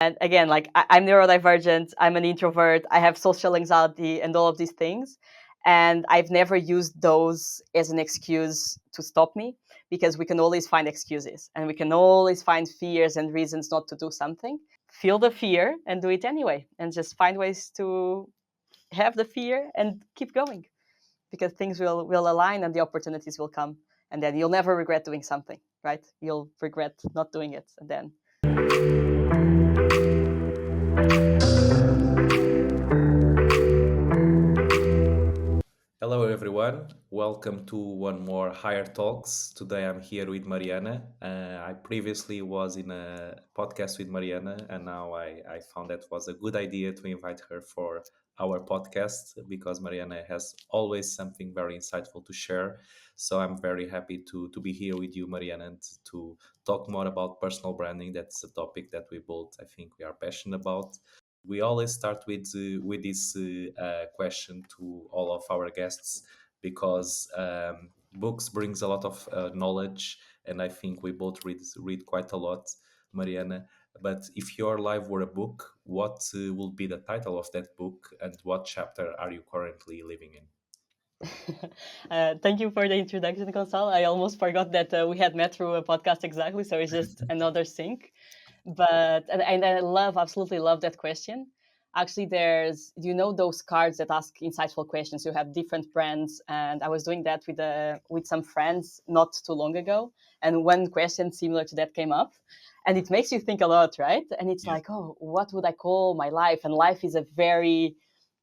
And again, like I'm neurodivergent, I'm an introvert, I have social anxiety and all of these things. And I've never used those as an excuse to stop me, because we can always find excuses and we can always find fears and reasons not to do something. Feel the fear and do it anyway, and just find ways to have the fear and keep going, because things will align and the opportunities will come. And then you'll never regret doing something, right? You'll regret not doing it. And then Hello, everyone. Welcome to one more Hiire Talks. Today I'm here with Mariana. I previously was in a podcast with Mariana, and now I found that was a good idea to invite her for our podcast because Mariana has always something very insightful to share. So I'm very happy to be here with you, Mariana, and to talk more about personal branding. That's a topic that we both, I think, we are passionate about. We always start with this question to all of our guests because books brings a lot of knowledge, and I think we both read quite a lot, Mariana. But if your life were a book, what will be the title of that book, and what chapter are you currently living in? thank you for the introduction, Gonçalo. I almost forgot that we had met through a podcast exactly, so it's just another sync. But and I absolutely love that question. Actually, there's those cards that ask insightful questions. You have different brands, and I was doing that with some friends not too long ago, and one question similar to that came up, and it makes you think a lot, right? And it's Yeah. like, oh, what would I call my life? And life is a very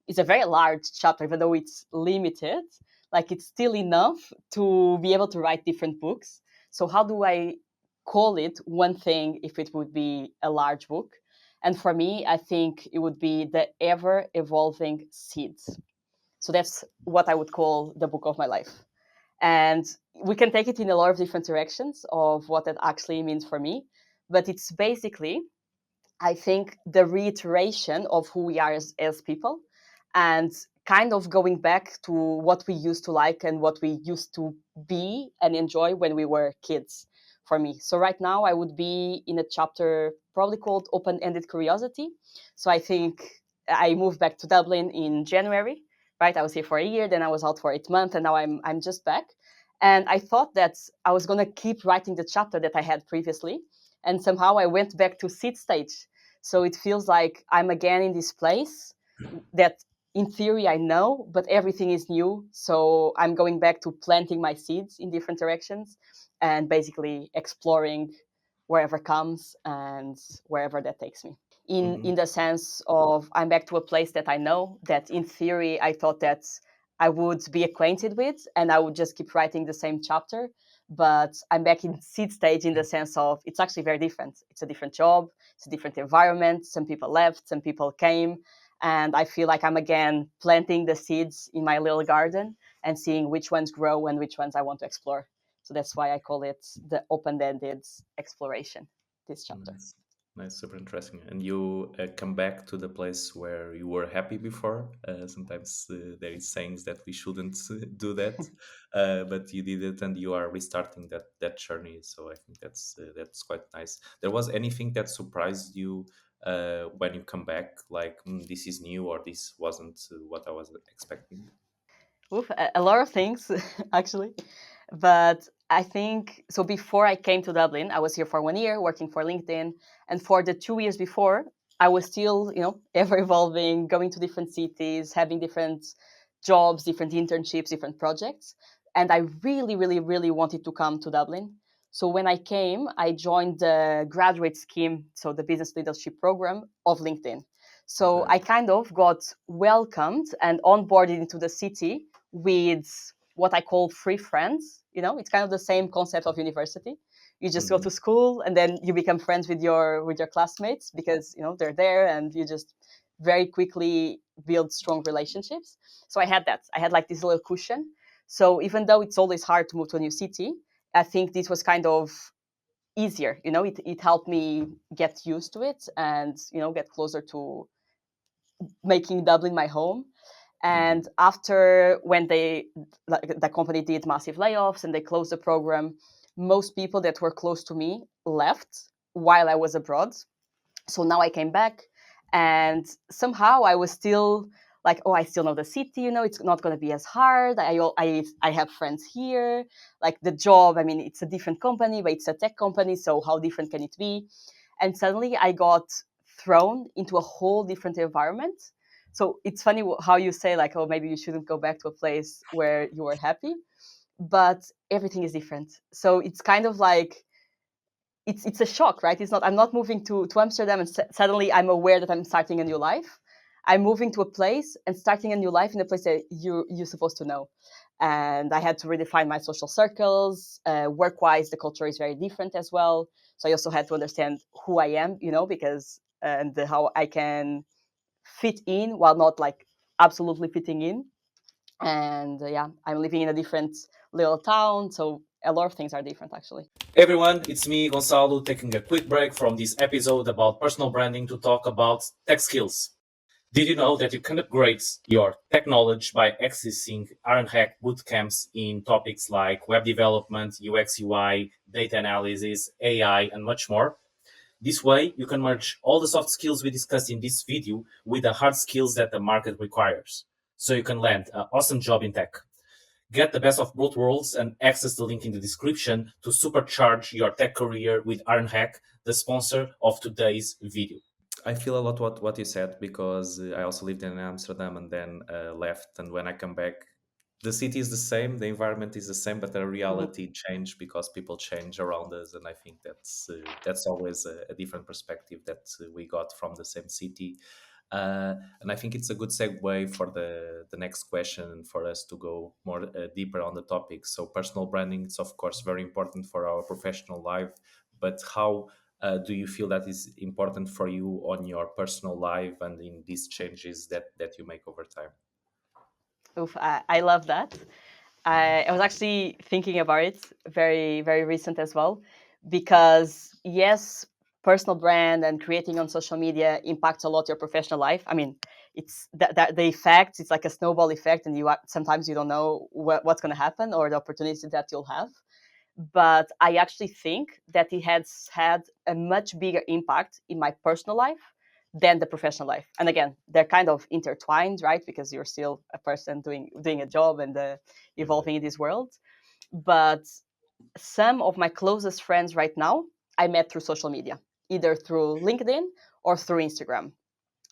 large chapter, even though it's limited. Like it's still enough to be able to write different books. So how do I call it one thing if it would be a large book? And for me, I think it would be the ever evolving seeds. So that's what I would call the book of my life. And we can take it in a lot of different directions of what that actually means for me. But it's basically, I think, the reiteration of who we are as people, and kind of going back to what we used to like and what we used to be and enjoy when we were kids, for me. So right now I would be in a chapter probably called Open-Ended Curiosity. So I think I moved back to Dublin in January, right? I was here for a year, then I was out for 8 months, and now I'm just back. And I thought that I was going to keep writing the chapter that I had previously, and somehow I went back to seed stage. So it feels like I'm again in this place that in theory I know, but everything is new. So I'm going back to planting my seeds in different directions and basically exploring wherever comes and wherever that takes me. In Mhm. the sense of I'm back to a place that I know, that in theory I thought that I would be acquainted with and I would just keep writing the same chapter. But I'm back in seed stage in the sense of it's actually very different. It's a different job, it's a different environment. Some people left, some people came. And I feel like I'm again planting the seeds in my little garden and seeing which ones grow and which ones I want to explore. So that's why I call it the open-ended exploration, this chapter. Nice, nice, super interesting. And you come back to the place where you were happy before. Sometimes there is sayings that we shouldn't do that, but you did it, and you are restarting that journey. So I think that's quite nice. There was anything that surprised you when you come back, like this is new or this wasn't what I was expecting? Oof, a lot of things, actually. But I think so. Before I came to Dublin, I was here for 1 year working for LinkedIn. And for the 2 years before, I was still, ever evolving, going to different cities, having different jobs, different internships, different projects. And I really, really, really wanted to come to Dublin. So when I came, I joined the graduate scheme, so the business leadership program of LinkedIn. So Okay. I kind of got welcomed and onboarded into the city with what I call free friends. It's kind of the same concept of university. You just go Hmm. to school and then you become friends with your classmates because they're there, and you just very quickly build strong relationships. So I had that. I had like this little cushion. So even though it's always hard to move to a new city, I think this was kind of easier. It helped me get used to it and get closer to making Dublin my home. Hmm. And after when the company did massive layoffs and they closed the program, most people that were close to me left while I was abroad. So now I came back, and somehow I was still like, oh, I still know the city. It's not going to be as hard. I have friends here. Like the job, I mean, it's a different company, but it's a tech company. So how different can it be? And suddenly I got thrown into a whole different environment. So it's funny how you say like, oh, maybe you shouldn't go back to a place where you were happy, but everything is different. So it's kind of like it's a shock, right? It's not I'm not moving to Amsterdam and suddenly I'm aware that I'm starting a new life. I'm moving to a place and starting a new life in a place that you're supposed to know. And I had to redefine my social circles. Work-wise, the culture is very different as well. So I also had to understand who I am, because and how I can fit in while not like absolutely fitting in. And yeah, I'm living in a different little town, so a lot of things are different actually. Hey everyone, it's me, Gonçalo, taking a quick break from this episode about personal branding to talk about tech skills. Did you know that you can upgrade your tech knowledge by accessing R&Hack bootcamps in topics like web development, UX UI, data analysis, AI, and much more? This way, you can merge all the soft skills we discussed in this video with the hard skills that the market requires. So you can land an awesome job in tech. Get the best of both worlds and access the link in the description to supercharge your tech career with Ironhack, the sponsor of today's video. I feel a lot what you said because I also lived in Amsterdam and then left. And when I come back, the city is the same, the environment is the same, but the Mhm. reality changed because people change around us. And I think that's always a different perspective that we got from the same city. And I think it's a good segue for the next question for us to go more deeper on the topic. So personal branding is of course very important for our professional life, but how do you feel that is important for you on your personal life and in these changes that you make over time? Oof, I love that. I was actually thinking about it very, very recent as well, because yes, personal brand and creating on social media impacts a lot your professional life. I mean, it's that the effect, it's like a snowball effect, and sometimes you don't know what's going to happen or the opportunity that you'll have. But I actually think that it has had a much bigger impact in my personal life than the professional life. And again, they're kind of intertwined, right? Because you're still a person doing a job and Mhm. evolving in this world. But some of my closest friends right now, I met through social media, either through LinkedIn or through Instagram.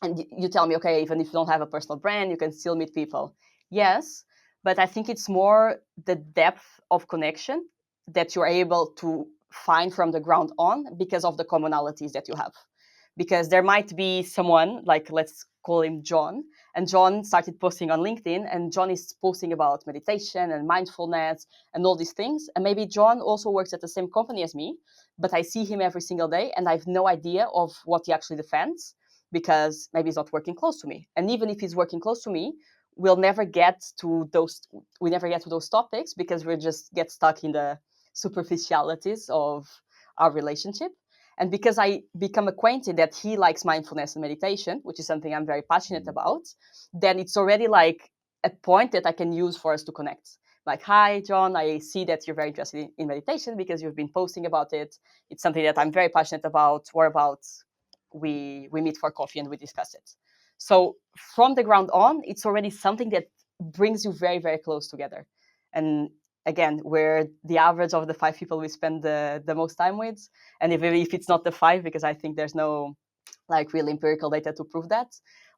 And you tell me, okay, even if you don't have a personal brand, you can still meet people. Yes, but I think it's more the depth of connection that you're able to find from the ground on because of the commonalities that you have. Because there might be someone, like let's call him John, and John started posting on LinkedIn, and John is posting about meditation and mindfulness and all these things. And maybe John also works at the same company as me, but I see him every single day and I have no idea of what he actually defends because maybe he's not working close to me. And even if he's working close to me, we'll never get to those we never get to those topics because we just get stuck in the superficialities of our relationship. And because I become acquainted that he likes mindfulness and meditation, which is something I'm very passionate Mhm. about, then it's already like a point that I can use for us to connect. Like, hi, John, I see that you're very interested in meditation because you've been posting about it. It's something that I'm very passionate about. What about we meet for coffee and we discuss it? So from the ground on, it's already something that brings you very, very close together. And again, we're the average of the 5 people we spend the most time with. And if it's not the 5, because I think there's no like real empirical data to prove that,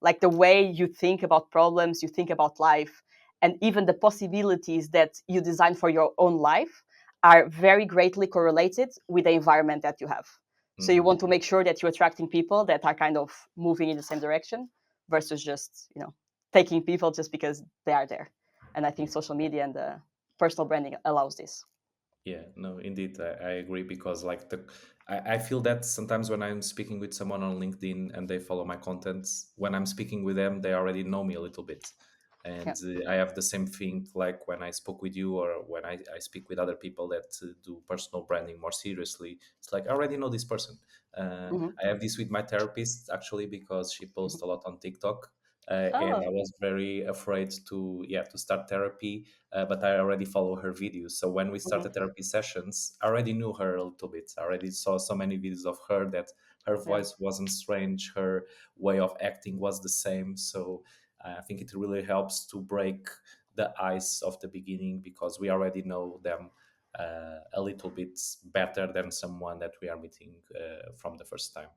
like the way you think about problems, you think about life, and even the possibilities that you design for your own life are very greatly correlated with the environment that you have. So you Mhm. want to make sure that you're attracting people that are kind of moving in the same direction versus just taking people just because they are there. And I think social media and the personal branding allows this. Yeah, no, indeed, I agree because I feel that sometimes when I'm speaking with someone on LinkedIn and they follow my contents, when I'm speaking with them, they already know me a little bit. Yeah. And I have the same thing like when I spoke with you or when I speak with other people that do personal branding more seriously. It's like I already know this person. Hmm. I have this with my therapist actually because she posts a lot on TikTok. And Oh. I was very afraid to start therapy, but I already follow her videos. So when we Hmm. started therapy sessions, I already knew her a little bit. I already saw so many videos of her that her voice wasn't strange, her way of acting was the same. So I think it really helps to break the ice of the beginning, because we already know them a little bit better than someone that we are meeting from the first time.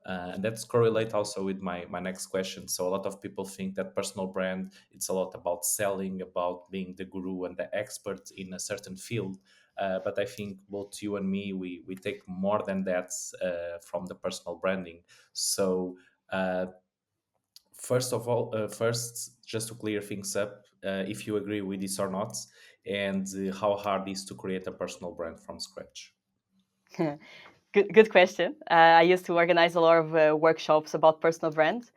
And that's correlate also with my next question. So a lot of people think that personal brand, it's a lot about selling, about being the guru and the expert in a certain field. But I think both you and me, we take more than that from the personal branding. So first of all, first, just to clear things up, if you agree with this or not, and how hard it is to create a personal brand from scratch. Good question. I used to organize a lot of workshops about personal brand,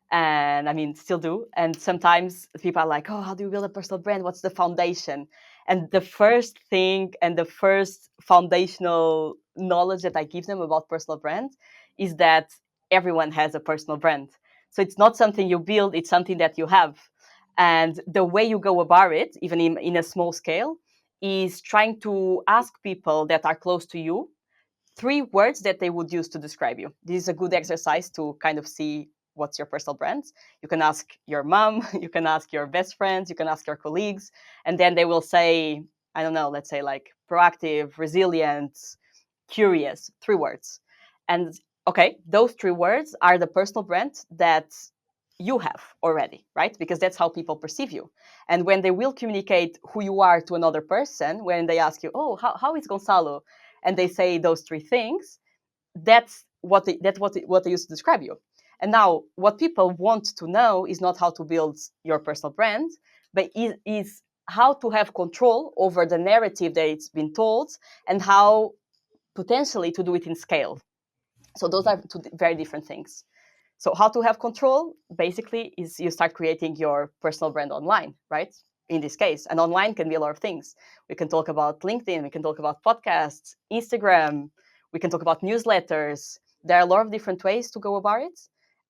and I mean, still do. And sometimes people are like, "Oh, how do you build a personal brand? What's the foundation?" And the first thing and the first foundational knowledge that I give them about personal brand is that everyone has a personal brand. So it's not something you build; it's something that you have. And the way you go about it, even in a small scale, is trying to ask people that are close to you 3 words that they would use to describe you. This is a good exercise to kind of see what's your personal brand. You can ask your mom, you can ask your best friends, you can ask your colleagues, and then they will say, I don't know, let's say like proactive, resilient, curious, 3 words. And okay, those 3 words are the personal brand that you have already, right? Because that's how people perceive you. And when they will communicate who you are to another person, when they ask you, oh, how is Gonçalo? And they say those 3 things, that's what they use to describe you. And now what people want to know is not how to build your personal brand, but is how to have control over the narrative that it's been told and how potentially to do it in scale. So those are 2 very different things. So how to have control basically is you start creating your personal brand online, right? In this case, and online can be a lot of things. We can talk about LinkedIn, we can talk about podcasts, Instagram, we can talk about newsletters. There are a lot of different ways to go about it.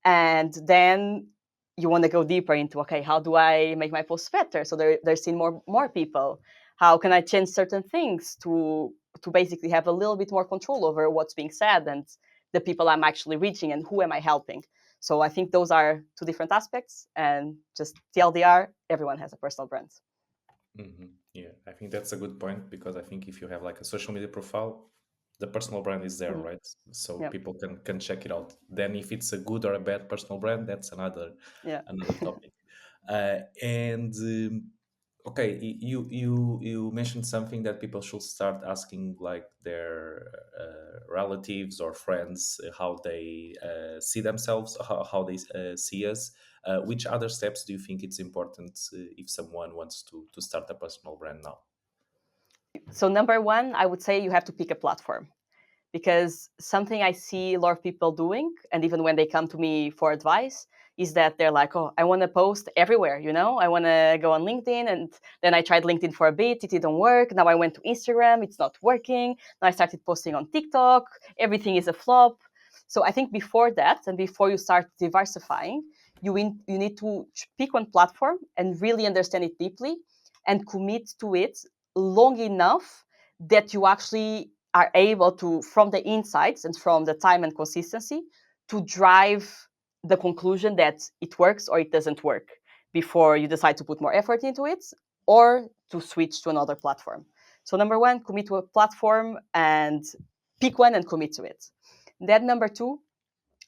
And then you want to go deeper into, okay, how do I make my posts better so they're seen more people? How can I change certain things to basically have a little bit more control over what's being said and the people I'm actually reaching and who am I helping? So I think those are 2 different aspects. And just TLDR, everyone has a personal brand. Yeah, I think that's a good point, because I think if you have like a social media profile, the personal brand is there, right? So Yeah. people can check it out. Then if it's a good or a bad personal brand, that's another topic. And okay, you mentioned something that people should start asking, like their relatives or friends, how they see themselves, how they see us. Which other steps do you think it's important if someone wants to start a personal brand now? So number 1, I would say you have to pick a platform, because something I see a lot of people doing, and even when they come to me for advice, is that they're like, oh, I want to post everywhere, I want to go on LinkedIn, and then I tried LinkedIn for a bit, it didn't work. Now I went to Instagram, it's not working. Now I started posting on TikTok, everything is a flop. So I think before that, and before you start diversifying, you need to pick one platform and really understand it deeply and commit to it long enough that you actually are able to, from the insights and from the time and consistency, to drive the conclusion that it works or it doesn't work before you decide to put more effort into it or to switch to another platform. So number 1, commit to a platform and pick one and commit to it. Then number 2,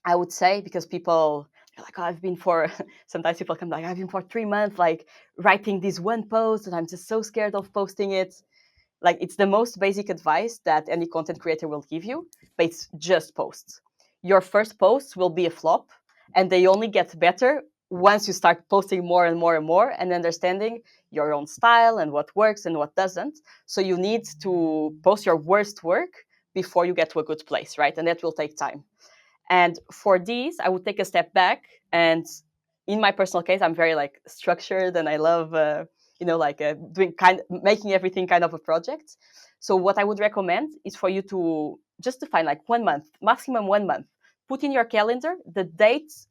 I would say, because people are like, oh, I've been for, sometimes people come like, I've been for 3 months, like writing this one post and I'm just so scared of posting it. Like, it's the most basic advice that any content creator will give you, but it's just posts. Your first posts will be a flop, and they only get better once you start posting more and more and more and understanding your own style and what works and what doesn't. So you need to post your worst work before you get to a good place, right? And that will take time. And for these, I would take a step back. And in my personal case, I'm very like structured, and I love, doing making everything kind of a project. So what I would recommend is for you to just to find like 1 month, maximum 1 month. Put in your calendar the dates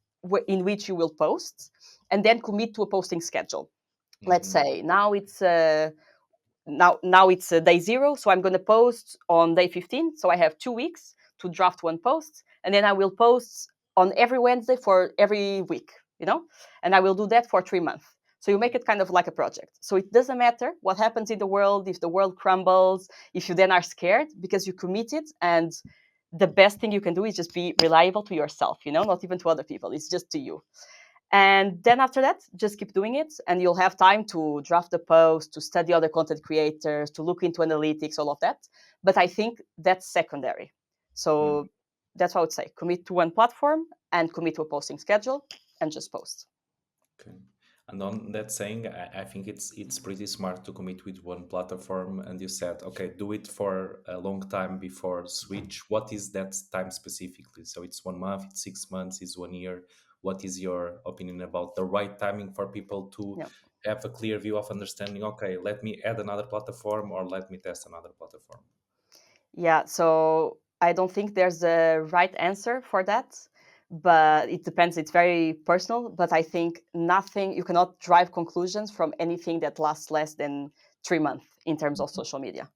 in which you will post, and then commit to a posting schedule. Let's say now it's day 0, so I'm going to post on day 15. So I have 2 weeks to draft one post. and then I will post on every Wednesday for every week, and I will do that for 3 months. So you make it kind of like a project. So it doesn't matter what happens in the world, if the world crumbles, if you then are scared, because you committed. And the best thing you can do is just be reliable to yourself, not even to other people. It's just to you. And then after that, just keep doing it, and you'll have time to draft the post, to study other content creators, to look into analytics, all of that. But I think that's secondary. So that's what I would say. Commit to one platform and commit to a posting schedule and just post. Okay. And on that saying, I think it's pretty smart to commit with one platform. And you said, okay, do it for a long time before switch. What is that time specifically? So it's 1 month, it's 6 months, it's 1 year. What is your opinion about the right timing for people to have a clear view of understanding? Okay, let me add another platform or let me test another platform. Yeah, so I don't think there's a right answer for that, but it depends. It's very personal, but I think you cannot drive conclusions from anything that lasts less than 3 months in terms of social media.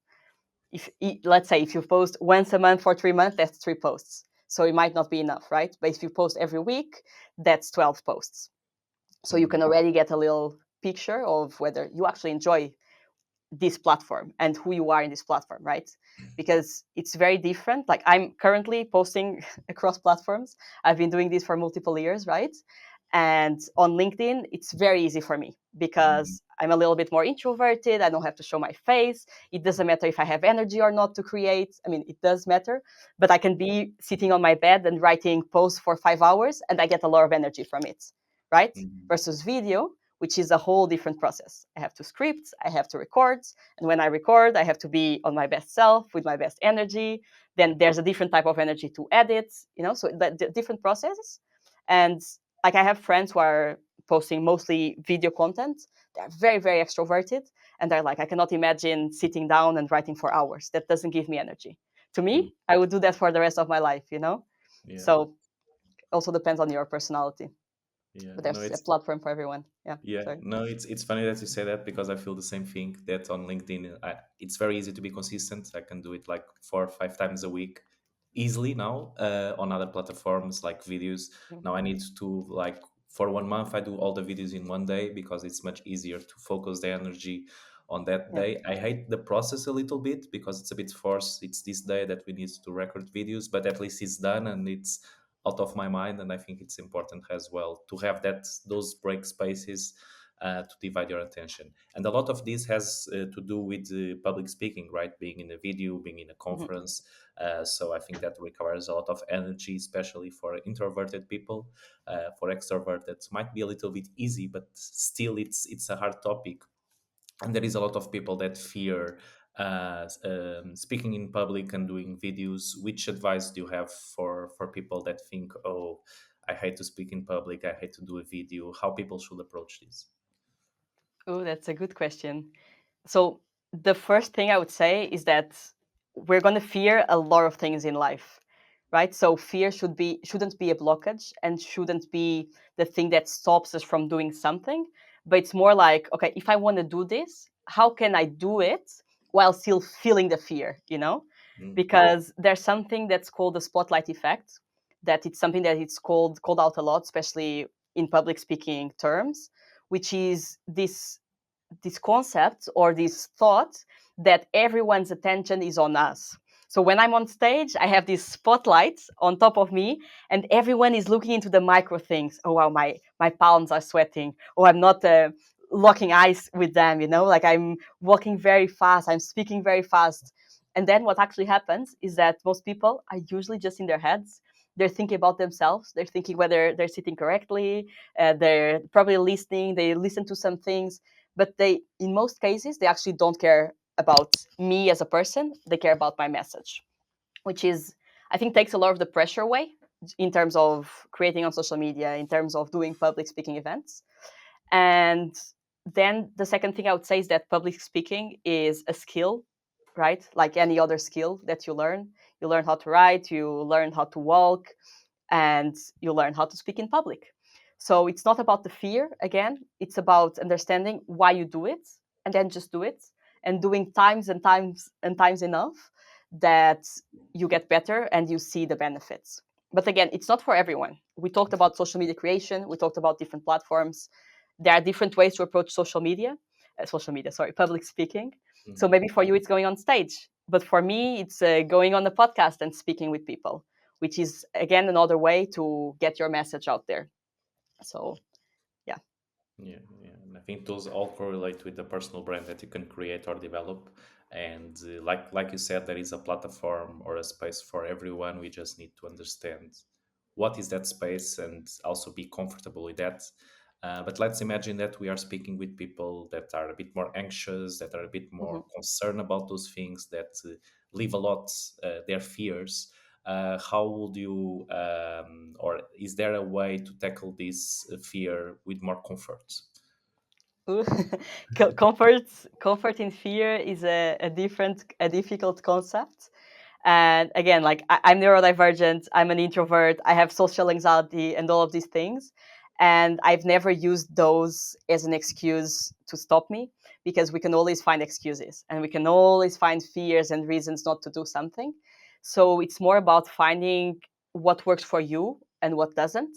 Let's say if you post once a month for 3 months, that's 3 posts. So it might not be enough, right? But if you post every week, that's 12 posts. So you can already get a little picture of whether you actually enjoy this platform and who you are in this platform, right? Because it's very different. Like, I'm currently posting across platforms. I've been doing this for multiple years, right? And on LinkedIn, it's very easy for me because I'm a little bit more introverted. I don't have to show my face. It doesn't matter if I have energy or not to create. I mean, it does matter, but I can be sitting on my bed and writing posts for 5 hours and I get a lot of energy from it, right? Versus video, which is a whole different process. I have to script, I have to record, and when I record, I have to be on my best self with my best energy. Then there's a different type of energy to edit, so the different processes. And like, I have friends who are posting mostly video content. They're very, very extroverted, and they're like, I cannot imagine sitting down and writing for hours. That doesn't give me energy. To me, I would do that for the rest of my life, Yeah. So also depends on your personality. Yeah, But there's a platform for everyone. Yeah, Sorry. no, it's funny that you say that because I feel the same thing. That on LinkedIn, it's very easy to be consistent. I can do it like 4 or 5 times a week easily now. On other platforms like videos, now I need to, like, for 1 month I do all the videos in one day because it's much easier to focus the energy on that day. I hate the process a little bit because it's a bit forced. It's this day that we need to record videos, but at least it's done and it's out of my mind. And I think it's important as well to have those break spaces to divide your attention. And a lot of this has to do with public speaking, right? Being in a video, being in a conference. So I think that requires a lot of energy, especially for introverted people. For extroverts, that might be a little bit easy, but still it's a hard topic. And there is a lot of people that fear speaking in public and doing videos. Which advice do you have for people that think, oh, I hate to speak in public, I hate to do a video? How people should approach this? Oh, that's a good question. So the first thing I would say is that we're going to fear a lot of things in life, right? So fear shouldn't be a blockage and shouldn't be the thing that stops us from doing something. But it's more like, okay, if I want to do this, how can I do it while still feeling the fear, Because there's something that's called the spotlight effect, that it's something that it's called out a lot, especially in public speaking terms, which is this concept or this thought that everyone's attention is on us. So when I'm on stage, I have this spotlight on top of me, and everyone is looking into the micro things. Oh wow, my palms are sweating. Oh, I'm not locking eyes with them. Like, I'm walking very fast. I'm speaking very fast. And then what actually happens is that most people are usually just in their heads. They're thinking about themselves. They're thinking whether they're sitting correctly. They're probably listening. They listen to some things, but in most cases, they actually don't care about me as a person. They care about my message, which is, I think, takes a lot of the pressure away in terms of creating on social media, in terms of doing public speaking events. And then the second thing I would say is that public speaking is a skill, right? Like any other skill that you learn. You learn how to write, you learn how to walk, and you learn how to speak in public. So it's not about the fear again, it's about understanding why you do it, and then just do it, and doing times and times and times enough that you get better and you see the benefits. but again, it's not for everyone. We talked about social media creation. We talked about different platforms. There are different ways to approach public speaking. So maybe for you, it's going on stage. But for me, it's going on a podcast and speaking with people, which is, again, another way to get your message out there. So, yeah. Yeah, and I think those all correlate with the personal brand that you can create or develop. And like you said, there is a platform or a space for everyone. We just need to understand what is that space and also be comfortable with that. But let's imagine that we are speaking with people that are a bit more anxious, that are a bit more concerned about those things, that leave a lot their fears. How would you, or is there a way to tackle this fear with more comfort? Comfort in fear is a difficult concept. And again, like I'm neurodivergent, I'm an introvert, I have social anxiety and all of these things. And I've never used those as an excuse to stop me, because we can always find excuses and we can always find fears and reasons not to do something. So it's more about finding what works for you and what doesn't.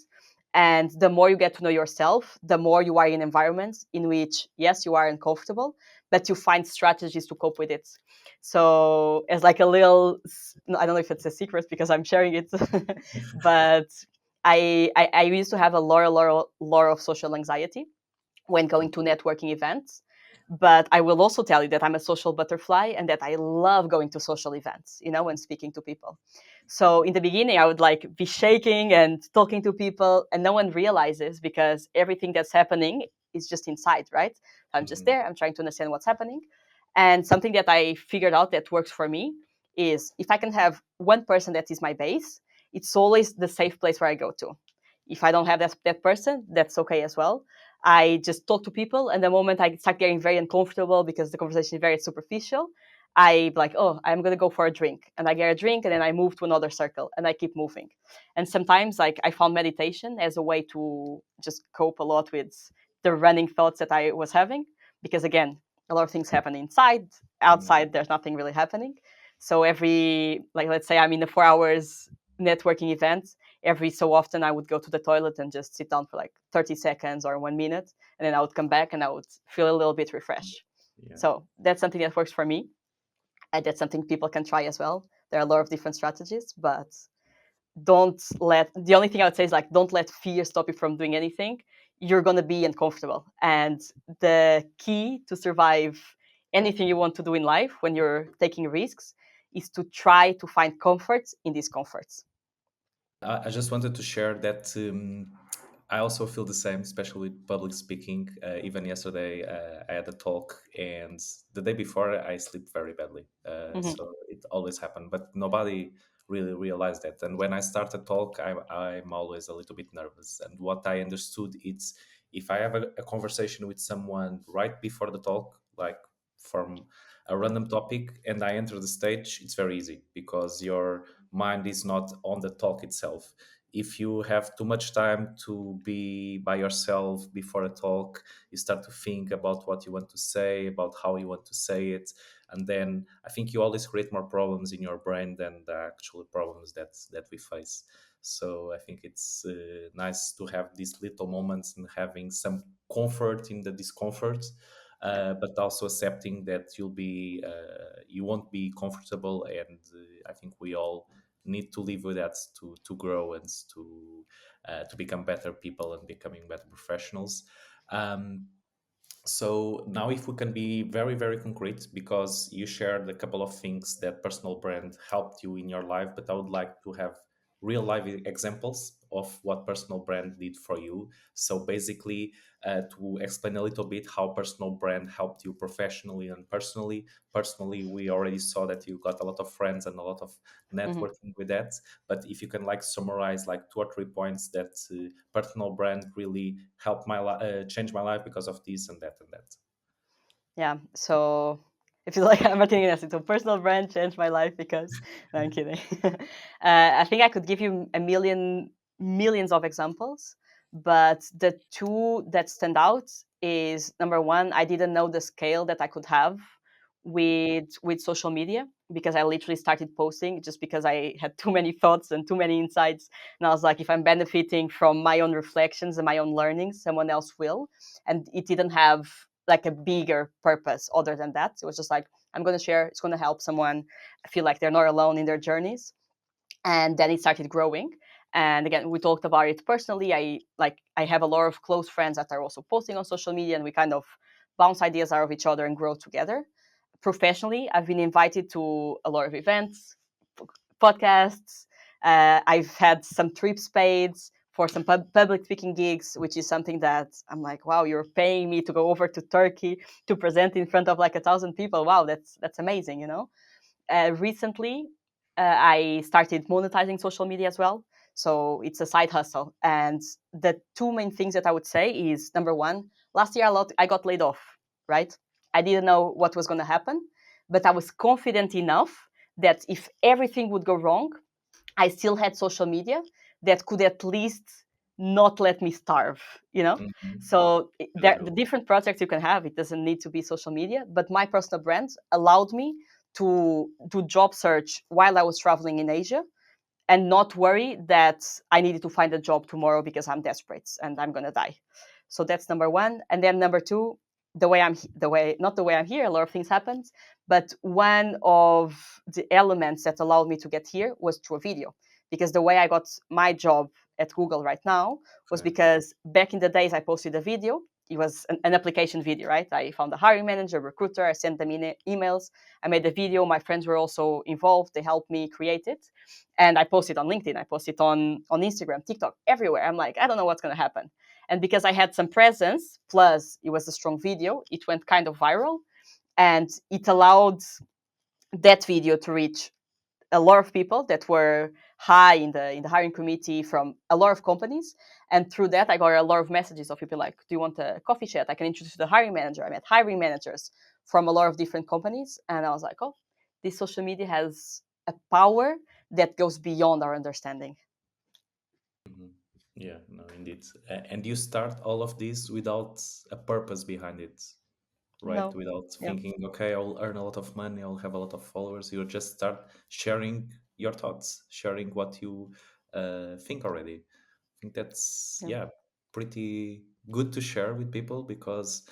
And the more you get to know yourself, the more you are in environments in which, yes, you are uncomfortable, but you find strategies to cope with it. So as like a little, I don't know if it's a secret because I'm sharing it, but I used to have a lot of social anxiety when going to networking events. But I will also tell you that I'm a social butterfly and that I love going to social events, and speaking to people. So in the beginning, I would like be shaking and talking to people, and no one realizes because everything that's happening is just inside, right? I'm just there, I'm trying to understand what's happening. And something that I figured out that works for me is if I can have one person that is my base, it's always the safe place where I go to. If I don't have that person, that's okay as well. I just talk to people, and the moment I start getting very uncomfortable because the conversation is very superficial, I like, oh, I'm gonna go for a drink, and I get a drink, and then I move to another circle, and I keep moving. And sometimes, like, I found meditation as a way to just cope a lot with the running thoughts that I was having, because again, a lot of things happen inside. Outside, there's nothing really happening. So let's say I'm in a 4 hours networking event, every so often I would go to the toilet and just sit down for like 30 seconds or 1 minute, and then I would come back and I would feel a little bit refreshed. Yeah. So that's something that works for me, and that's something people can try as well. There are a lot of different strategies, but the only thing I would say is like, don't let fear stop you from doing anything. You're going to be uncomfortable, and the key to survive anything you want to do in life when you're taking risks is to try to find comfort in discomforts. I just wanted to share that I also feel the same, especially with public speaking. Even yesterday, I had a talk, and the day before, I sleep very badly. So it always happened, but nobody really realized that. And when I start a talk, I'm always a little bit nervous. And what I understood is if I have a conversation with someone right before the talk, like from a random topic, and I enter the stage, it's very easy because your mind is not on the talk itself. If you have too much time to be by yourself before a talk, you start to think about what you want to say, about how you want to say it, and then I think you always create more problems in your brain than the actual problems that we face. So I think it's nice to have these little moments and having some comfort in the discomfort, but also accepting that you won't be comfortable, and I think we all need to live with that to grow and to become better people and becoming better professionals. Um, so now if we can be very, very concrete, because you shared a couple of things that personal brand helped you in your life, but I would like to have real life examples of what personal brand did for you. So basically, to explain a little bit how personal brand helped you professionally and personally. Personally, we already saw that you got a lot of friends and a lot of Mm-hmm. networking with that. But if you can like summarize like 2 or 3 points that personal brand really helped change my life because of this and that and that. Yeah. So if you like, I'm not thinking so personal brand changed my life because no, I'm kidding. I think I could give you millions of examples, but the two that stand out is number one, I didn't know the scale that I could have with social media, because I literally started posting just because I had too many thoughts and too many insights. And I was like, if I'm benefiting from my own reflections and my own learnings, someone else will. And it didn't have like a bigger purpose other than that. It was just like, I'm going to share, it's going to help someone feel like they're not alone in their journeys. And then it started growing. And again, we talked about it personally. I have a lot of close friends that are also posting on social media, and we kind of bounce ideas out of each other and grow together. Professionally, I've been invited to a lot of events, podcasts. I've had some trips paid for some public speaking gigs, which is something that I'm like, wow, you're paying me to go over to Turkey to present in front of like 1,000 people. Wow, that's amazing, you know. Recently, I started monetizing social media as well. So it's a side hustle. And the two main things that I would say is, number one, last year I got laid off, right? I didn't know what was going to happen, but I was confident enough that if everything would go wrong, I still had social media that could at least not let me starve, you know? Mhm. So Very the well. different projects you can have, it doesn't need to be social media, but my personal brand allowed me to do job search while I was traveling in Asia and not worry that I needed to find a job tomorrow because I'm desperate and I'm gonna die. So that's number one. And then number two, not the way I'm here, a lot of things happened, but one of the elements that allowed me to get here was through a video. Because the way I got my job at Google right now was Okay. because back in the days I posted a video. It was an application video, right? I found a hiring manager, recruiter, I sent them emails, I made a video, my friends were also involved, they helped me create it. And I post it on LinkedIn, I post it on Instagram, TikTok, everywhere. I'm like, I don't know what's going to happen. And because I had some presence, plus it was a strong video, it went kind of viral, and it allowed that video to reach a lot of people that were high in the hiring committee from a lot of companies. And through that, I got a lot of messages of people like, do you want a coffee chat? I can introduce you to the hiring manager. I met hiring managers from a lot of different companies. And I was like, oh, this social media has a power that goes beyond our understanding. Mhm. Yeah, no, indeed. And you start all of this without a purpose behind it, right? No. Without Yeah. thinking, okay, I'll earn a lot of money, I'll have a lot of followers. You just start sharing your thoughts, sharing what you think already. I think that's, Yeah. yeah, pretty good to share with people, because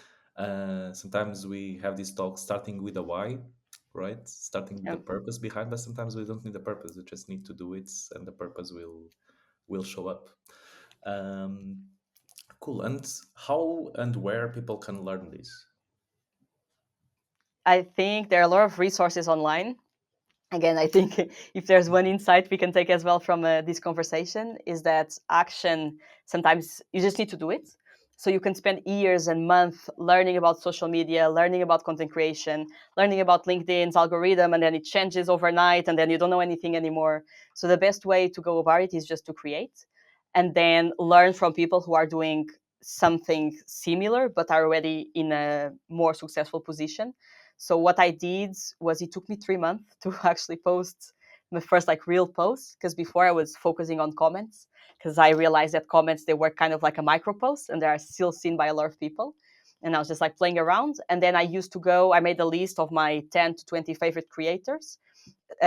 sometimes we have this talk starting with a why, right? Starting with Yeah. the purpose behind, but sometimes we don't need the purpose. We just need to do it, and the purpose will show up. Um, cool. And how and where people can learn this? I think there are a lot of resources online. Again, I think if there's one insight we can take as well from this conversation, is that action, sometimes you just need to do it. So you can spend years and months learning about social media, learning about content creation, learning about LinkedIn's algorithm, and then it changes overnight, and then you don't know anything anymore. So the best way to go about it is just to create, and then learn from people who are doing something similar but are already in a more successful position. So what I did was, it took me 3 months to actually post my first like real post, because before I was focusing on comments, because I realized that comments, they were kind of like a micro post and they are still seen by a lot of people. And I was just like playing around. And then I made a list of my 10 to 20 favorite creators.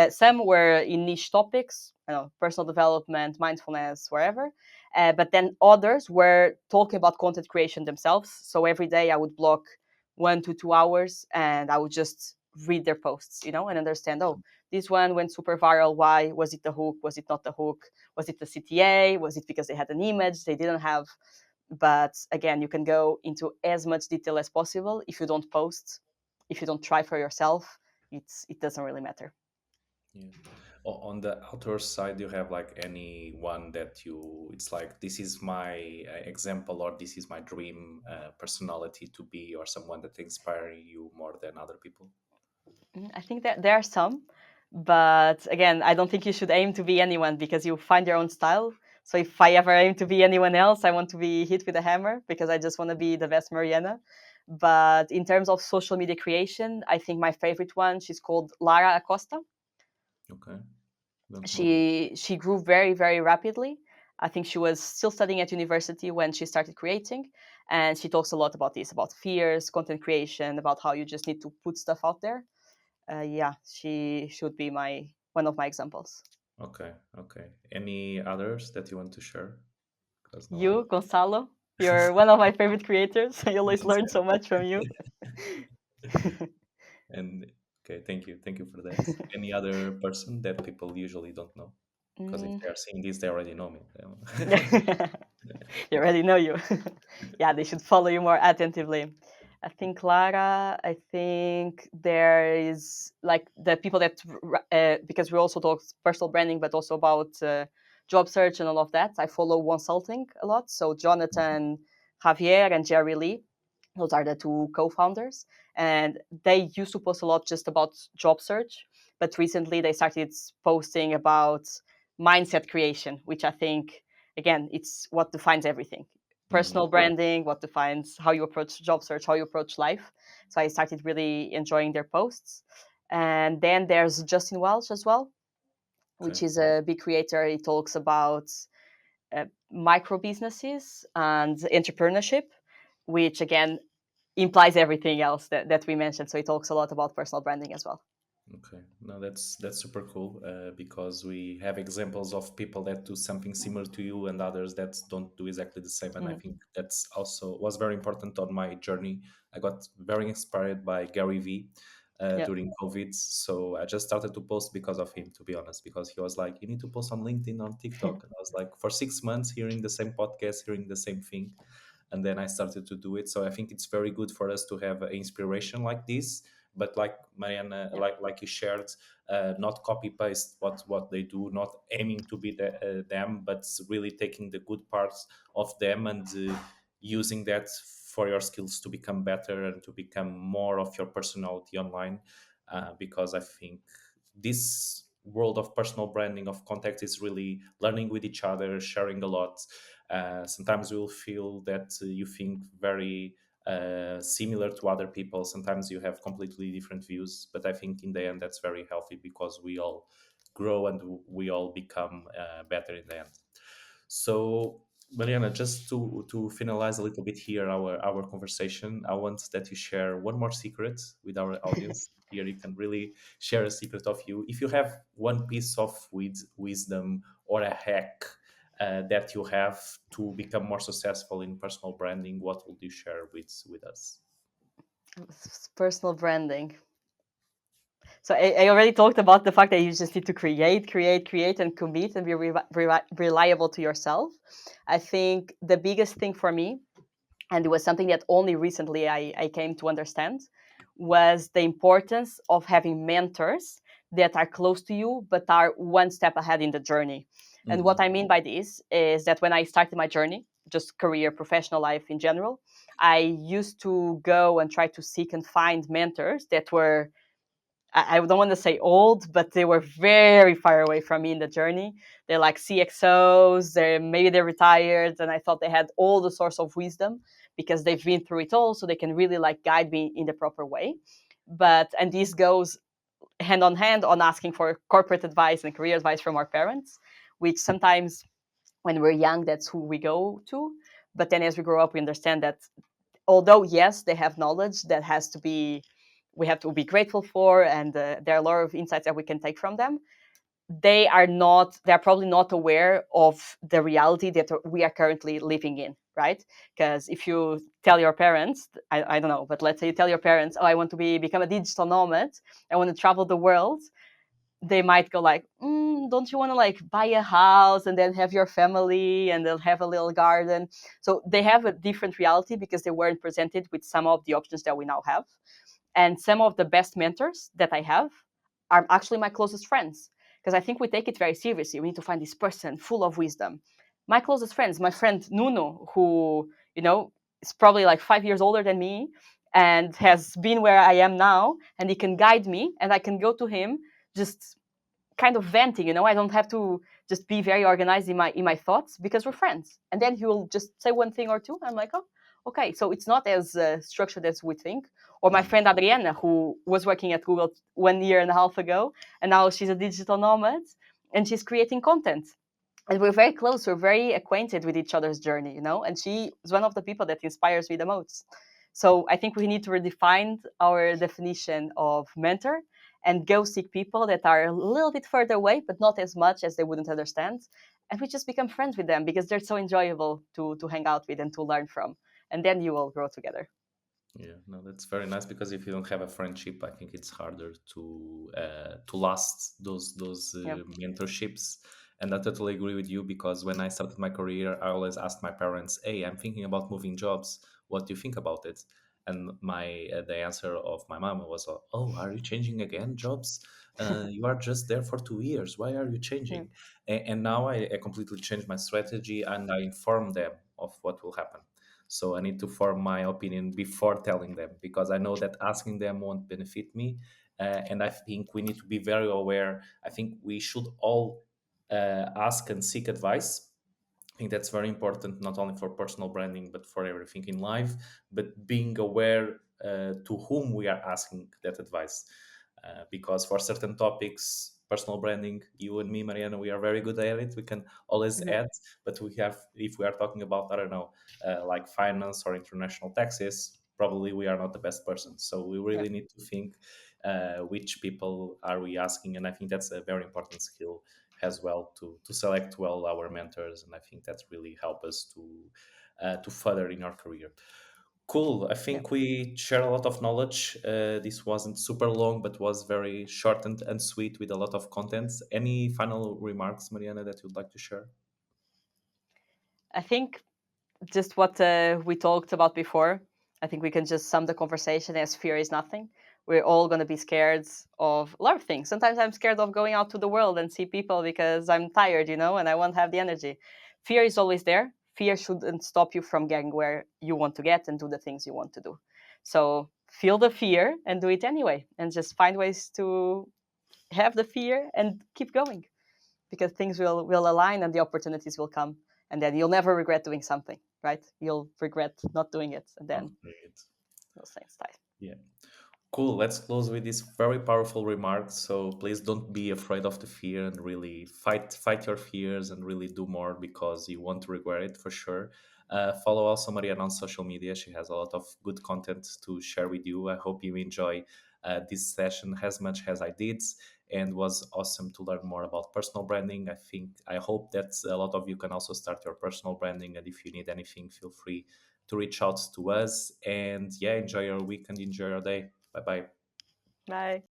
Some were in niche topics, personal development, mindfulness, wherever. But then others were talking about content creation themselves. So every day I would block 1 to 2 hours and I would just read their posts, and understand, oh, this one went super viral. Why? Was it the hook? Was it not the hook? Was it the CTA? Was it because they had an image they didn't have? But again, you can go into as much detail as possible. If you don't post, if you don't try for yourself, it doesn't really matter. Yeah. On the outdoor side, do you have like any one that it's like, this is my example, or this is my dream personality to be, or someone that inspire you more than other people? I think that there are some, but again, I don't think you should aim to be anyone, because you find your own style. So if I ever aim to be anyone else, I want to be hit with a hammer, because I just want to be the best Mariana. But in terms of social media creation, I think my favorite one, she's called Lara Acosta. Okay. Don't know her. She grew very, very rapidly. I think she was still studying at university when she started creating, and she talks a lot about this, about fears, content creation, about how you just need to put stuff out there. yeah, she should be one of my examples. Okay, okay. Any others that you want to share? Because now You, Gonçalo, you're one of my favorite creators. I always learn so much from you. and okay, thank you for that. Any other person that people usually don't know? Because if Mm. they are seeing this, they already know me. They already know you. Yeah, they should follow you more attentively. I think Clara, I think there is like the people that, because we also talk personal branding, but also about job search and all of that. I follow Consulting a lot. So Jonathan, Javier, and Jerry Lee, those are the two co-founders. And they used to post a lot just about job search. But recently they started posting about mindset creation, which I think, again, it's what defines everything. Mhm. Personal branding, what defines how you approach job search, how you approach life. So I started really enjoying their posts. And then there's Justin Welch as well, Okay. which is a big creator. He talks about micro businesses and entrepreneurship, which again implies everything else that we mentioned. So he talks a lot about personal branding as well. Okay, no, that's super cool because we have examples of people that do something similar to you and others that don't do exactly the same. And I Mhm. think that's also was very important on my journey. I got very inspired by Gary Vee Yeah. during COVID, so I just started to post because of him, to be honest, because he was like, "You need to post on LinkedIn, on TikTok," and I was like, for 6 months hearing the same podcast, hearing the same thing, and then I started to do it. So I think it's very good for us to have inspiration like this, but like Mariana, Yeah. like you shared, not copy paste what they do, not aiming to be them, but really taking the good parts of them and using that for your skills to become better and to become more of your personality online. Because I think this world of personal branding of contact is really learning with each other, sharing a lot. Sometimes you will feel that you think very similar to other people. Sometimes you have completely different views, but I think in the end that's very healthy because we all grow and we all become better in the end. So, Mariana, just to finalize a little bit here our conversation, I want that you share one more secret with our audience. Here, you can really share a secret of you. If you have one piece of wisdom or a hack that you have to become more successful in personal branding, what would you share with us? Personal branding. So I already talked about the fact that you just need to create, and commit and be reliable to yourself. I think the biggest thing for me, and it was something that only recently I came to understand, was the importance of having mentors that are close to you but are one step ahead in the journey. And what Mhm. I mean by this is that when I started my journey, just career, professional life in general, I used to go and try to seek and find mentors that were, I don't want to say old, but they were very far away from me in the journey. They're like CXOs, maybe they're retired, and I thought they had all the source of wisdom because they've been through it all, so they can really like guide me in the proper way. But and this goes hand on asking for corporate advice and career advice from our parents, which sometimes when we're young, that's who we go to. But then as we grow up, we understand that although yes, they have knowledge that has to be, we have to be grateful for, and there are a lot of insights that we can take from them. They're probably not aware of the reality that we are currently living in, right? Because if you tell your parents, I don't know, but let's say you tell your parents, oh, I want to become a digital nomad, I want to travel the world, they might go like, don't you want to like buy a house and then have your family and they'll have a little garden? So they have a different reality because they weren't presented with some of the options that we now have. And some of the best mentors that I have are actually my closest friends, because I think we take it very seriously. We need to find this person full of wisdom. My closest friends, my friend Nuno, who, is probably like 5 years older than me and has been where I am now, and he can guide me, and I can go to him just kind of venting. I don't have to just be very organized in my thoughts because we're friends. And then he will just say one thing or two. I'm like, oh, okay. So it's not as structured as we think. Or my Mhm. friend Adriana, who was working at Google 1.5 years ago, and now she's a digital nomad and she's creating content. And we're very close. We're very acquainted with each other's journey. And she is one of the people that inspires me the most. So I think we need to redefine our definition of mentor and go seek people that are a little bit further away, but not as much as they wouldn't understand. And we just become friends with them because they're so enjoyable to hang out with and to learn from. And then you will grow together. Yeah, no, that's very nice because if you don't have a friendship, I think it's harder to last those Yeah. mentorships. And I totally agree with you because when I started my career, I always asked my parents, "Hey, I'm thinking about moving jobs. What do you think about it?" And my the answer of my mom was, "Oh, are you changing again jobs? You are just there for 2 years. Why are you Yeah. changing?" And now I completely changed my strategy and I inform them of what will happen. So I need to form my opinion before telling them because I know that asking them won't benefit me. And I think we need to be very aware. I think we should all ask and seek advice. I think that's very important, not only for personal branding, but for everything in life. But being aware to whom we are asking that advice. Because for certain topics, personal branding, you and me, Mariana, we are very good at it. We can always Mhm. add, but we have, if we are talking about, I don't know, like finance or international taxes, probably we are not the best person. So we Yeah. really need to think which people are we asking, and I think that's a very important skill as well to select well our mentors, and I think that's really help us to further in our career. Cool. I Yeah. think we share a lot of knowledge. This wasn't super long, but was very short and sweet with a lot of contents. Any final remarks, Mariana, that you'd like to share? I think just what we talked about before, I think we can just sum the conversation as fear is nothing. We're all going to be scared of a lot of things. Sometimes I'm scared of going out to the world and see people because I'm tired, and I won't have the energy. Fear is always there. Fear shouldn't stop you from getting where you want to get and do the things you want to do. So feel the fear and do it anyway, and just find ways to have the fear and keep going because things will align and the opportunities will come, and then you'll never regret doing something, right? You'll regret not doing it, and Oh, then great. you'll say it's time. Yeah. Cool. Let's close with this very powerful remark. So please don't be afraid of the fear and really fight your fears and really do more because you won't regret it for sure. Follow also Mariana on social media. She has a lot of good content to share with you. I hope you enjoy this session as much as I did, and was awesome to learn more about personal branding. I hope that a lot of you can also start your personal branding. And if you need anything, feel free to reach out to us. And yeah, enjoy your weekend, enjoy your day. Bye bye. Bye.